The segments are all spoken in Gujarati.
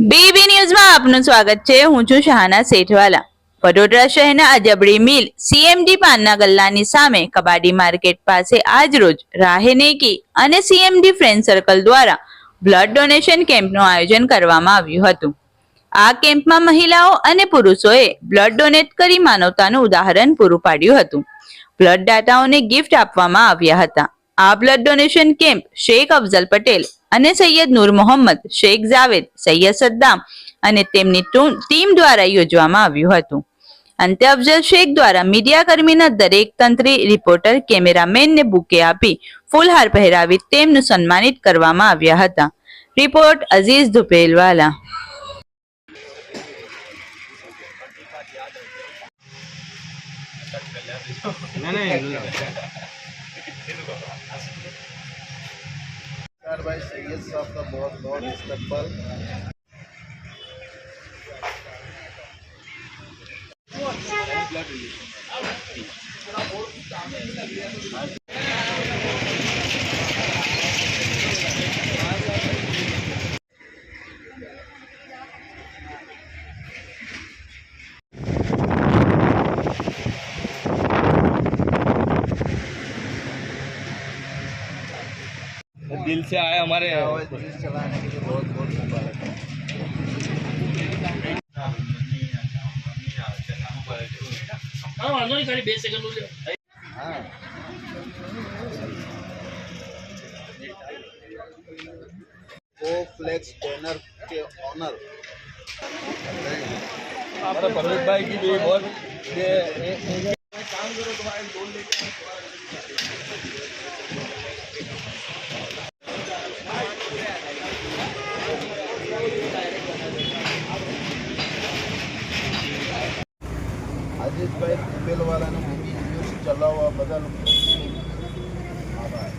બીબી ન્યૂઝમાં આપનું સ્વાગત છે। હું છું શાહના સેઠવાલા। વડોદરા શહેરના અજબડી મિલ સીએમડી પાનના ગલ્લાની સામે કબાડી માર્કેટ પાસે આજરોજ રાહે નેકી અને સીએમડી ફ્રેન્ડ સર્કલ દ્વારા બ્લડ ડોનેશન કેમ્પનું આયોજન કરવામાં આવ્યું હતું। આ કેમ્પમાં મહિલાઓ અને પુરુષોએ બ્લડ ડોનેટ કરી માનવતાનું ઉદાહરણ પૂરું પાડ્યું હતું। બ્લડ દાતાઓને ગિફ્ટ આપવામાં આવ્યા હતા। આ blood donation camp Sheikh Afzal Patel અને સૈયદ નૂર મોહમ્મદ, શેખ જાવેદ, સૈયદ સદ્દામ અને તેમની ટીમ દ્વારા યોજવામાં આવ્યું હતું। અંતે અફઝલ શેખ દ્વારા મીડિયા કર્મીના દરેક તંત્રી, રિપોર્ટર, કેમેરામેનને બુકે આપી ફૂલહાર પહેરાવી તેમનું સન્માનિત કરવામાં આવ્યા હતા। રિપોર્ટ અઝીઝ ધુપેલવાલા। भाई सैयद साहब का बहुत बहुत इस्तकबाल। दिल से आया हमारे पुलिस चलाने के लिए बहुत बहुत मुबारक है। हाँ को फ्लेक्स बैनर के ऑनर परवेज भाई की भी बहुत अजीत भाई धुपेलवाला ने मूवी न्यूज़ चलावा बदल आभार।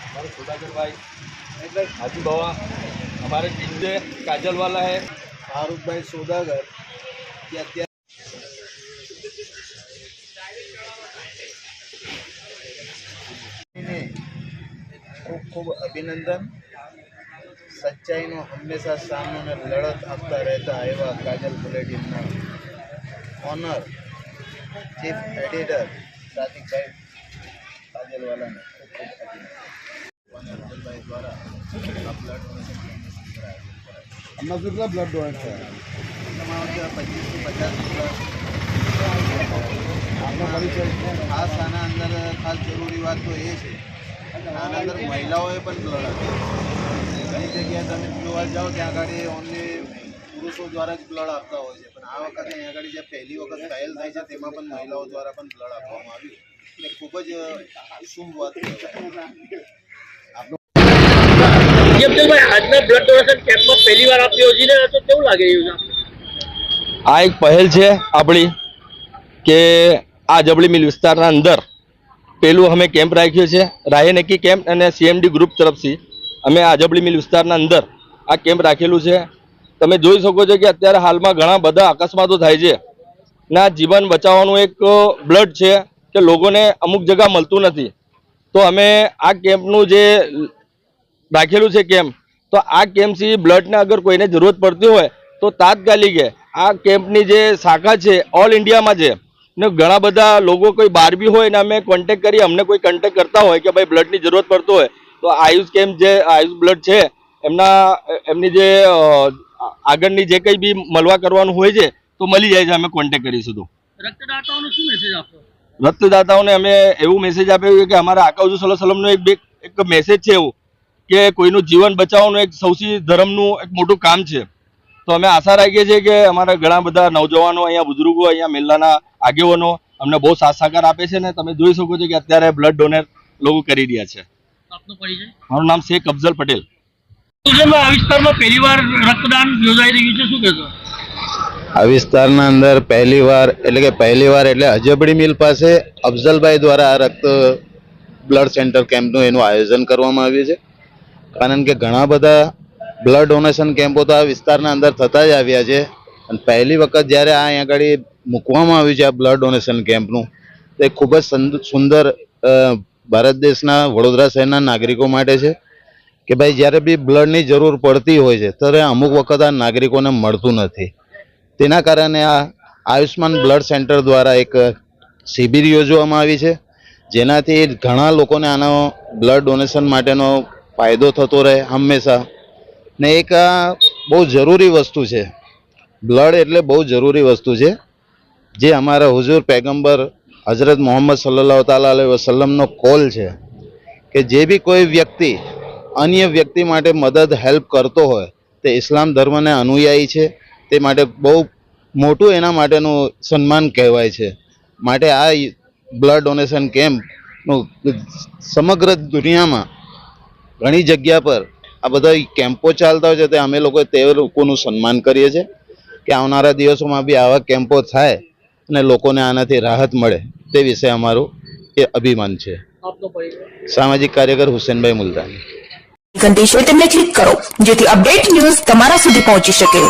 हमारे सौदागर भाई हाजी बाबा, हमारे जिंदे काजल वाला है फारूक भाई सौदागर क्या क्या खूब खूब अभिनंदन। सच्चाई नो हमेशा सामने लड़त आपता रहता एवं Kajal bulletin honour chief editor Sadiq भाई काजल वाला ने खूब खूब अभिनंदन भाई द्वारा ब्लड डोनेशन हमें कितना ब्लड डोनेट है 25 से 50 खास आना अंदर खास जरूरी बात तो ये है આના અંદર મહિલાઓએ પણ બ્લડ આપે। ઘણી જગ્યાએ તમે જોવા જાઓ ત્યાં આગળ ઓનલી પુરુષો દ્વારા જ બ્લડ આપતા હોય છે, પણ આ વખતે અહીં આગળ જે પહેલી વખત ટ્રાયલ થાય છે તેમાં પણ મહિલાઓ દ્વારા પણ બ્લડ આપવામાં આવ્યું એટલે ખૂબ જ શુભ વાત કહેવાય। ભાઈ આજના બ્લડ ડોનેશન કેમ્પમાં પહેલી વાર આપ યોજીને તો કેવું લાગે રહ્યું છે? આ એક પહેલ છે આપણી કે આ જબડી મિલ વિસ્તારના અંદર પેલું અમે કેમ્પ રાખ્યો છે। રાહે નેકી કેમ્પ અને સીએમડી ગ્રુપ તરફથી અમે આ જબડી મિલ વિસ્તારના અંદર આ કેમ્પ રાખેલું છે। તમે જોઈ શકો છો કે અત્યારે હાલમાં ઘણા બધા અકસ્માતો થાય છે ના જીવન બચાવવાનું એક બ્લડ છે કે લોકોને અમુક જગ્યા મળતું નથી, તો અમે આ કેમ્પનું જે રાખેલું છે કેમ્પ, તો આ કેમ્પથી બ્લડને અગર કોઈને જરૂરત પડતી હોય તો તાત્કાલિક આ કેમ્પની જે શાખા છે ઓલ ઇન્ડિયામાં છે ને ઘણા બધા લોકો કોઈ બહાર બી હોય ને અમે કોન્ટેક્ટ કરી, અમને કોઈ કોન્ટેક્ટ કરતા હોય કે ભાઈ બ્લડની જરૂરત પડતો હોય તો આયુષ કેમ્પ જે આયુષ બ્લડ છે એમની જે આગળની જે કંઈ બી મળવા કરવાનું હોય છે તો મળી જાય છે, અમે કોન્ટેક્ટ કરીશું। તો રક્તદાતાઓને શું મેસેજ આપો? રક્તદાતાઓને અમે એવું મેસેજ આપ્યું કે અમારા આકા હુઝુર સલ્લલ્લાહુ અલૈહિ વસલ્લમનો એક મેસેજ છે એવું કે કોઈનું જીવન બચાવવાનું એક સૌથી ધર્મનું એક મોટું કામ છે। તો અમે આશા રાખીએ છીએ કે અમારા ઘણા બધા નવજવાનો અહીંયા બુઝુર્ગો અહીંયા મેલ્લાના આગેવાનો અમને બહુ સાથ સહકાર આપે છે ને તમે જોઈ શકો છો કે અત્યારે બ્લડ ડોનેટ લોકો કરી રહ્યા છે। આપનો પરિચય? મારું નામ શેખ અફઝલ પટેલ। આ વિસ્તારમાં પહેલી વાર રક્તદાન યોજાઈ રહ્યું છે, શું કહેશો? આ વિસ્તારના અંદર પહેલી વાર એટલે અજબડી મિલ પાસે અફઝલભાઈ દ્વારા આ રક્ત બ્લડ સેન્ટર કેમ્પનું એનું આયોજન કરવામાં આવ્યું છે। કારણ કે ઘણા બધા બ્લડ ડોનેશન કેમ્પો તો આ વિસ્તારના અંદર થતા જ આવ્યા છે, અને પહેલી વખત જ્યારે આ અહીંયા આગળ મૂકવામાં આવ્યું છે આ બ્લડ ડોનેશન કેમ્પનું, તે ખૂબ જ સુંદર ભારત દેશના વડોદરા શહેરના નાગરિકો માટે છે કે ભાઈ જ્યારે બી બ્લડની જરૂર પડતી હોય છે ત્યારે અમુક વખત આ નાગરિકોને મળતું નથી. તેના કારણે આ આયુષ્માન બ્લડ સેન્ટર દ્વારા એક શિબિર યોજવામાં આવી છે, જેનાથી ઘણા લોકોને આનો બ્લડ ડોનેશન માટેનો ફાયદો થતો રહે હંમેશા. ને એક આ બહુ જરૂરી વસ્તુ છે, બ્લડ એટલે બહુ જરૂરી વસ્તુ છે, જે અમારા હુઝુર પૈગંબર હઝરત મોહમ્મદ સલ્લલ્લાહુ તાલા અલૈહિ વસલ્લમનો કોલ છે કે જે બી કોઈ વ્યક્તિ અન્ય વ્યક્તિ માટે મદદ હેલ્પ કરતો હોય તે ઇસ્લામ ધર્મને અનુયાયી છે, તે માટે બહુ મોટું એના માટેનું સન્માન કહેવાય છે. માટે આ બ્લડ ડોનેશન કેમ્પનું સમગ્ર દુનિયામાં ઘણી જગ્યા પર આ બધા કેમ્પો ચાલતા હોય છે, તે અમે લોકો તે લોકોનું સન્માન કરીએ છીએ કે આવનારા દિવસોમાં બી આવા કેમ્પો થાય અને લોકોને આનાથી રાહત મળે, તે વિશે અમારું એ અભિમાન છે. આપનો પરિચય? સામાજિક કાર્યકર હુસેનભાઈ મુલતાની. ઘંટી છે તેમને ક્લિક કરો જેથી અપડેટ ન્યૂઝ તમારા સુધી પહોંચી શકે.